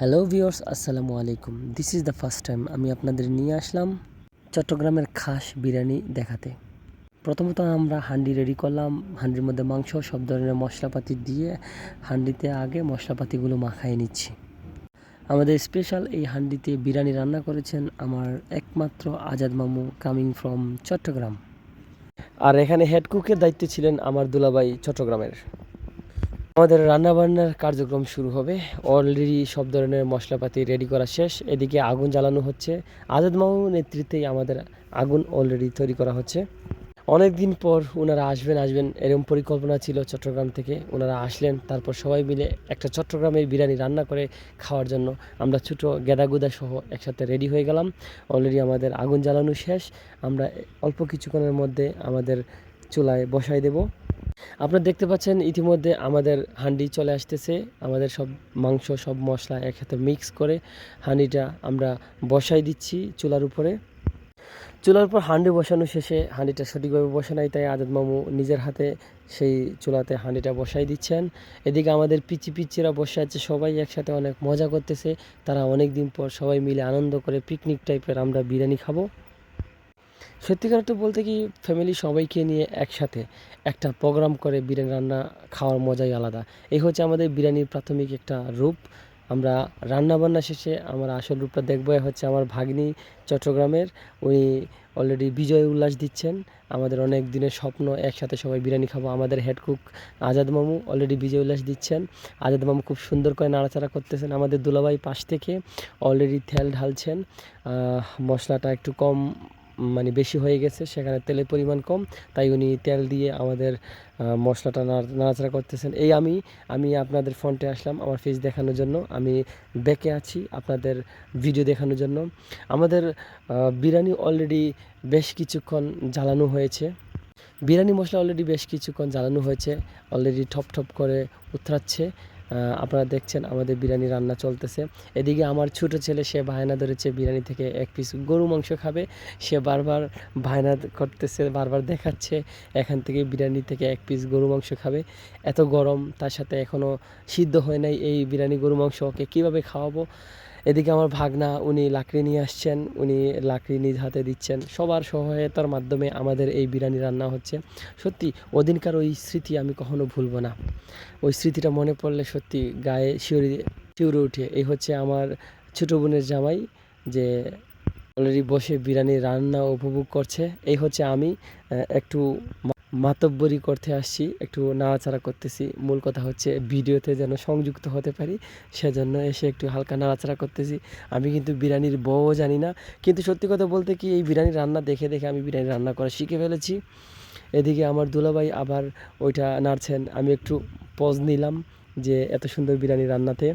Hello viewers, আসসালামু আলাইকুম। This is the first time আমি আপনাদের নিয়ে আসলাম চট্টগ্রামের খাস বিরিয়ানি দেখাতে। প্রথমত আমরা হান্ডি রেডি করলাম। হান্ডির মধ্যে মাংস, সব ধরনের মশলাপাতি দিয়ে হান্ডিতে আগে মশলাপাতিগুলো মাখায় নিচ্ছি। আমাদের স্পেশাল এই হান্ডিতে বিরিয়ানি রান্না করেছেন আমার একমাত্র আজাদ মামু, কামিং ফ্রম চট্টগ্রাম। আর এখানে হেড কুকের দায়িত্বে ছিলেন আমার দুলাভাই চট্টগ্রামের। আমাদের রান্নাবান্নার কার্যক্রম শুরু হবে। অলরেডি সব ধরনের মশলাপাতি রেডি করা শেষ। এদিকে আগুন জ্বালানো হচ্ছে। আজাদ মামুর নেতৃত্বেই আমাদের আগুন অলরেডি তৈরি করা হচ্ছে। অনেক দিন পর ওনারা আসবেন এরকম পরিকল্পনা ছিল চট্টগ্রাম থেকে। ওনারা আসলেন, তারপর সবাই মিলে একটা চট্টগ্রামের বিরিয়ানি রান্না করে খাওয়ার জন্য আমরা ছোটো গেদাগুদা সহ একসাথে রেডি হয়ে গেলাম। অলরেডি আমাদের আগুন জ্বালানো শেষ। আমরা অল্প কিছুক্ষণের মধ্যে আমাদের চুলায় বসাই দেব। আপনারা দেখতে পাচ্ছেন ইতিমধ্যে আমাদের হান্ডি চলে আসতেছে। আমাদের সব মাংস, সব মশলা একসাথে মিক্স করে হান্ডিটা আমরা বসাই দিচ্ছি চুলার উপরে। চুলার উপর হান্ডি বসানো শেষে হান্ডিটা সঠিকভাবে বসে নাই, তাই আজাদ মামু নিজের হাতে সেই চুলাতে হান্ডিটা বসাই দিচ্ছেন। এদিকে আমাদের পিচিরা বসে আছে, সবাই একসাথে অনেক মজা করতেছে। তারা অনেক দিন পর সবাই মিলে আনন্দ করে পিকনিক টাইপের আমরা বিরিয়ানি খাবো। সত্যিকার তো বলতে কি, ফ্যামিলি সবাইকে নিয়ে একসাথে একটা প্রোগ্রাম করে বিরিয়ানি রান্না খাওয়ার মজাই আলাদা। এই হচ্ছে আমাদের বিরিয়ানির প্রাথমিক একটা রূপ। আমরা রান্নাবান্না শেষে আমার আসল রূপটা দেখবো। হচ্ছে আমার ভাগ্নি চট্টগ্রামের, উনি অলরেডি বিজয় উল্লাস দিচ্ছেন। আমাদের অনেক দিনের স্বপ্ন একসাথে সবাই বিরিয়ানি খাবো। আমাদের হেড কুক আজাদ মামু অলরেডি বিজয় উল্লাস দিচ্ছেন। আজাদ মামু খুব সুন্দর করে নাড়াচাড়া করতেছেন। আমাদের দুলাভাই পাশ থেকে অলরেডি তেল ঢালছেন। মশলাটা একটু কম, মানে বেশি হয়ে গেছে, সেখানে তেলের পরিমাণ কম, তাই উনি তেল দিয়ে আমাদের মশলাটা নাড়াচাড়া করতেছেন। এই আমি আপনাদের ফ্রন্টে আসলাম আমার ফেস দেখানোর জন্য। আমি ব্যাকে আছি আপনাদের ভিডিও দেখানোর জন্য। আমাদের বিরিয়ানি অলরেডি বেশ কিছুক্ষণ জ্বালানো হয়েছে। বিরিয়ানি মশলা অলরেডি বেশ কিছুক্ষণ জ্বালানো হয়েছে, অলরেডি ঠপ করে উতরাচ্ছে। আপনারা দেখছেন আমাদের বিরিয়ানি রান্না চলতেছে। এদিকে আমার ছোট ছেলে, সে বায়না ধরেছে বিরিয়ানি থেকে এক পিস গরু মাংস খাবে। সে বারবার বায়না করতেছে, বারবার দেখাচ্ছে এখান থেকে বিরিয়ানি থেকে এক পিস গরু মাংস খাবে। এত গরম, তার সাথে এখনও সিদ্ধ হয় নাই এই বিরিয়ানি গরু মাংস, ওকে কীভাবে খাওয়াবো। এদিকে আমার ভাগনা, উনি লাকড়ি নিয়ে আসছেন, উনি লাকড়ি নিজ হাতে দিচ্ছেন। সবার সহায়তার মাধ্যমে আমাদের এই বিরিয়ানি রান্না হচ্ছে। সত্যি ওদিনকার ওই স্মৃতি আমি কখনো ভুলবো না। ওই স্মৃতিটা মনে পড়লে সত্যি গায়ে শিউরে উঠে। এই হচ্ছে আমার ছোটো বোনের জামাই, যে অলরেডি বসে বিরিয়ানি রান্না উপভোগ করছে। এই হচ্ছে আমি, একটু মাতব্বরি করতে আসছি, একটু নাড়াচাড়া করতেছি। মূল কথা হচ্ছে ভিডিওতে যেন সংযুক্ত হতে পারি, সেজন্য এসে একটু হালকা নাড়াচাড়া করতেছি। আমি কিন্তু বিরিয়ানির বউও জানি না, কিন্তু সত্যি কথা বলতে কি, এই বিরিয়ানি রান্না দেখে আমি বিরিয়ানি রান্না করা শিখে ফেলেছি। এদিকে আমার দুলাভাই আবার ওইটা নাড়ছেন, আমি একটু পজ নিলাম যে এত সুন্দর বিরিয়ানি রান্নাতে।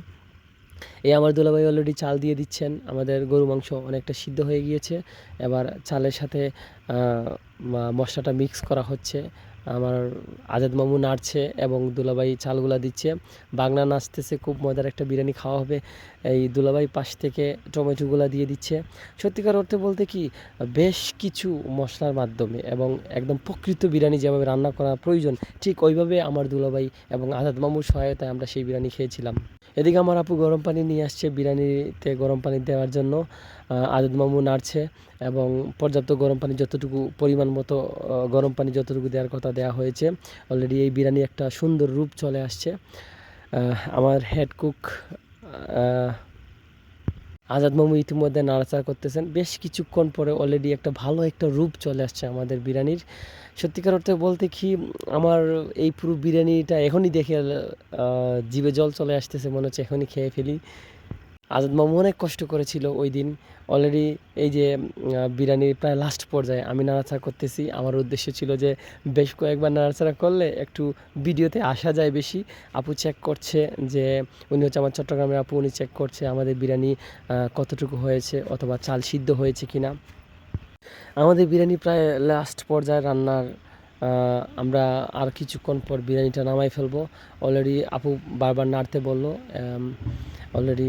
এই আমার দুলাভাই অলরেডি চাল দিয়ে দিচ্ছেন। আমাদের গরু মাংস অনেকটা সিদ্ধ হয়ে গিয়েছে, এবার চালের সাথে মশলাটা মিক্স করা হচ্ছে। আমার আজাদ মামু নাড়ছে এবং দুলাভাই চালগুলা দিচ্ছে। বাগনা নাচতেছে, খুব মজার একটা বিরিয়ানি খাওয়া হবে। এই দুলাভাই পাশ থেকে টমেটোগুলা দিয়ে দিচ্ছে। সত্যিকার অর্থে বলতে কি, বেশ কিছু মশলার মাধ্যমে এবং একদম প্রকৃত বিরিয়ানি যেভাবে রান্না করা প্রয়োজন, ঠিক ওইভাবে আমার দুলাভাই এবং আজাদ মামুর সহায়তায় আমরা সেই বিরিয়ানি খেয়েছিলাম। এদিকে আমার আপু গরম পানি নিয়ে আসছে বিরিয়ানিতে গরম পানি দেওয়ার জন্য। আজাদ মামু নাড়ছে এবং পর্যাপ্ত গরম পানি, যতটুকু পরিমাণ মতো গরম পানি যতটুকু দেওয়ার কথা দেওয়া হয়েছে। অলরেডি এই বিরিয়ানি একটা সুন্দর রূপ চলে আসছে। আমার হেড কুক আজাদ মামু ইতিমধ্যে নাড়াচাড়া করতেছেন। বেশ কিছুক্ষণ পরে অলরেডি একটা ভালো একটা রূপ চলে আসছে আমাদের বিরিয়ানির। সত্যিকার অর্থে বলতে কি, আমার এই পুরো বিরিয়ানিটা এখনই দেখে জিভে জল চলে আসতেছে, মনে হচ্ছে এখনই খেয়ে ফেলি। আজাদ মামু অনেক কষ্ট করেছিল ওই দিন। অলরেডি এই যে বিরিয়ানির প্রায় লাস্ট পর্যায়ে আমি নাড়াচাড়া করতেছি। আমার উদ্দেশ্য ছিল যে বেশ কয়েকবার নাড়াচাড়া করলে একটু ভিডিওতে আসা যায় বেশি। আপু চেক করছে, যে উনি হচ্ছে আমার চট্টগ্রামের আপু, উনি চেক করছে আমাদের বিরিয়ানি কতটুকু হয়েছে অথবা চাল সিদ্ধ হয়েছে কিনা। আমাদের বিরিয়ানি প্রায় লাস্ট পর্যায়ে রান্নার। আমরা আর কিছুক্ষণ পর বিরিয়ানিটা নামাই ফেলবো। অলরেডি আপু বারবার নাড়তে বললো। অলরেডি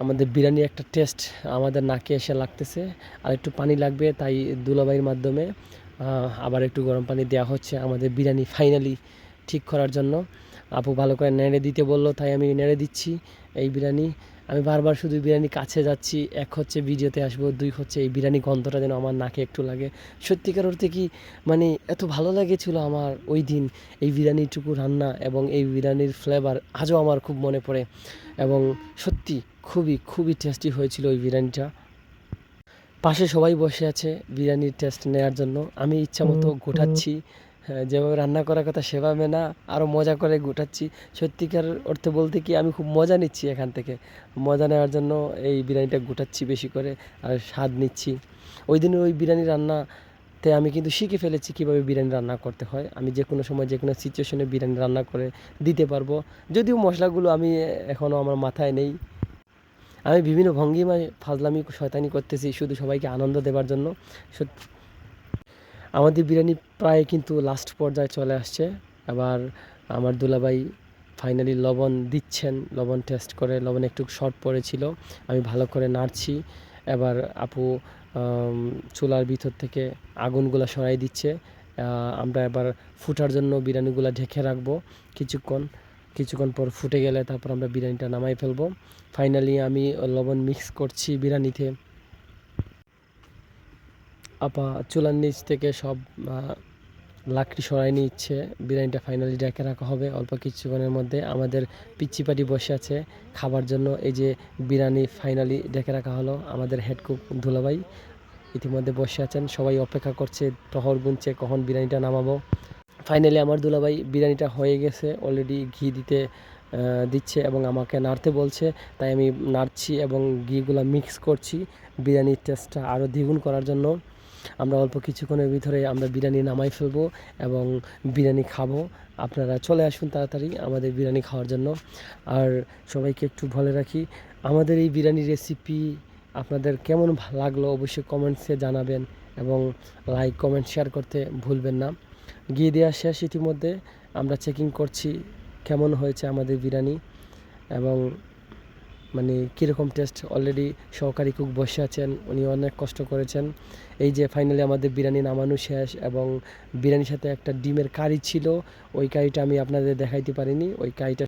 আমাদের বিরিয়ানির একটা টেস্ট আমাদের নাকে এসে লাগতেছে, আর একটু পানি লাগবে, তাই দুলাভাইয়ের মাধ্যমে আবার একটু গরম পানি দেওয়া হচ্ছে আমাদের বিরিয়ানি ফাইনালি ঠিক করার জন্য। আপু ভালো করে নেড়ে দিতে বললো, তাই আমি নেড়ে দিচ্ছি এই বিরিয়ানি। আমি বারবার শুধু বিরিয়ানি কাছে যাচ্ছি, এক হচ্ছে ভিডিওতে আসবো, দুই হচ্ছে এই বিরিয়ানি গন্ধটা যেন আমার নাকে একটু লাগে। সত্যিকার অর্থে কি মানে এত ভালো লেগেছিল আমার ওই দিন এই বিরিয়ানিটুকু রান্না, এবং এই বিরিয়ানির ফ্লেভার আজও আমার খুব মনে পড়ে, এবং সত্যি খুবই খুবই টেস্টি হয়েছিল ওই বিরিয়ানিটা। পাশে সবাই বসে আছে বিরিয়ানির টেস্ট নেওয়ার জন্য। আমি ইচ্ছা মতো গোটাচ্ছি, হ্যাঁ, যেভাবে রান্না করার কথা সেভাবে না, আরও মজা করে গোটাচ্ছি। সত্যিকার অর্থে বলতে কি আমি খুব মজা নিচ্ছি এখান থেকে। মজা নেওয়ার জন্য এই বিরিয়ানিটা গোটাচ্ছি বেশি করে, আর স্বাদ নিচ্ছি। ওই দিনের ওই বিরিয়ানি রান্নাতে আমি কিন্তু শিখে ফেলেছি কীভাবে বিরিয়ানি রান্না করতে হয়। আমি যে কোনো সময় যে কোনো সিচুয়েশনে বিরিয়ানি রান্না করে দিতে পারবো। যদিও মশলাগুলো আমি এখনও আমার মাথায় নেই। আমি বিভিন্ন ভঙ্গিমায় ফাজলামি শয়তানি করতেছি শুধু সবাইকে আনন্দ দেওয়ার জন্য। আমাদের বিরিয়ানি প্রায় কিন্তু লাস্ট পর্যায়ে চলে আসছে। এবার আমার দুলাভাই ফাইনালি লবণ দিচ্ছেন, লবণ টেস্ট করে লবণ একটু শর্ট পড়েছিল। আমি ভালো করে নাড়ছি। এবার আপু চুলার ভিতর থেকে আগুনগুলা সরাই দিচ্ছে। আমরা এবার ফুটার জন্য বিরিয়ানিগুলা ঢেকে রাখবো কিছুক্ষণ পর ফুটে গেলে তারপর আমরা বিরিয়ানিটা নামাই ফেলবো। ফাইনালি আমি লবণ মিক্স করছি বিরিয়ানিতে। আপা চুলার নিচ থেকে সব লাকড়ি সরাই নিচ্ছে। বিরিয়ানিটা ফাইনালি ঢেকে রাখা হবে অল্প কিছুক্ষণের মধ্যে। আমাদের পিচ্চি পাটি বসে আছে খাবার জন্য। এই যে বিরিয়ানি ফাইনালি ঢেকে রাখা হলো। আমাদের হেড কুক দুলাভাই ইতিমধ্যে বসে আছেন, সবাই অপেক্ষা করছে, টহল গুনছে কখন বিরিয়ানিটা নামাবো। ফাইনালি আমার দুলাভাই বিরিয়ানিটা হয়ে গেছে, অলরেডি ঘি দিচ্ছে এবং আমাকে নাড়তে বলছে, তাই আমি নাড়ছি এবং ঘিগুলো মিক্স করছি বিরিয়ানির টেস্টটা আরও দ্বিগুণ করার জন্য। আমরা অল্প কিছুক্ষণের ভিতরে আমরা বিরিয়ানি নামাই ফেলবো এবং বিরিয়ানি খাবো। আপনারা চলে আসুন তাড়াতাড়ি আমাদের বিরিয়ানি খাওয়ার জন্য। আর সবাইকে একটু বলে রাখি, আমাদের এই বিরিয়ানি রেসিপি আপনাদের কেমন লাগলো অবশ্যই কমেন্টসে জানাবেন, এবং লাইক কমেন্ট শেয়ার করতে ভুলবেন না। ঘি দেওয়া শেষ ইতিমধ্যে, আমরা চেকিং করছি কেমন হয়েছে আমাদের বিরিয়ানি এবং মানে কীরকম টেস্ট। অলরেডি সহকারী কুক বসে আছেন, উনি অনেক কষ্ট করেছেন। এই যে ফাইনালি আমাদের বিরিয়ানি নামানো শেষ, এবং বিরিয়ানির সাথে একটা ডিমের কারি ছিল, ওই কারিটা আমি আপনাদের দেখাইতে পারিনি। ওই কারিটা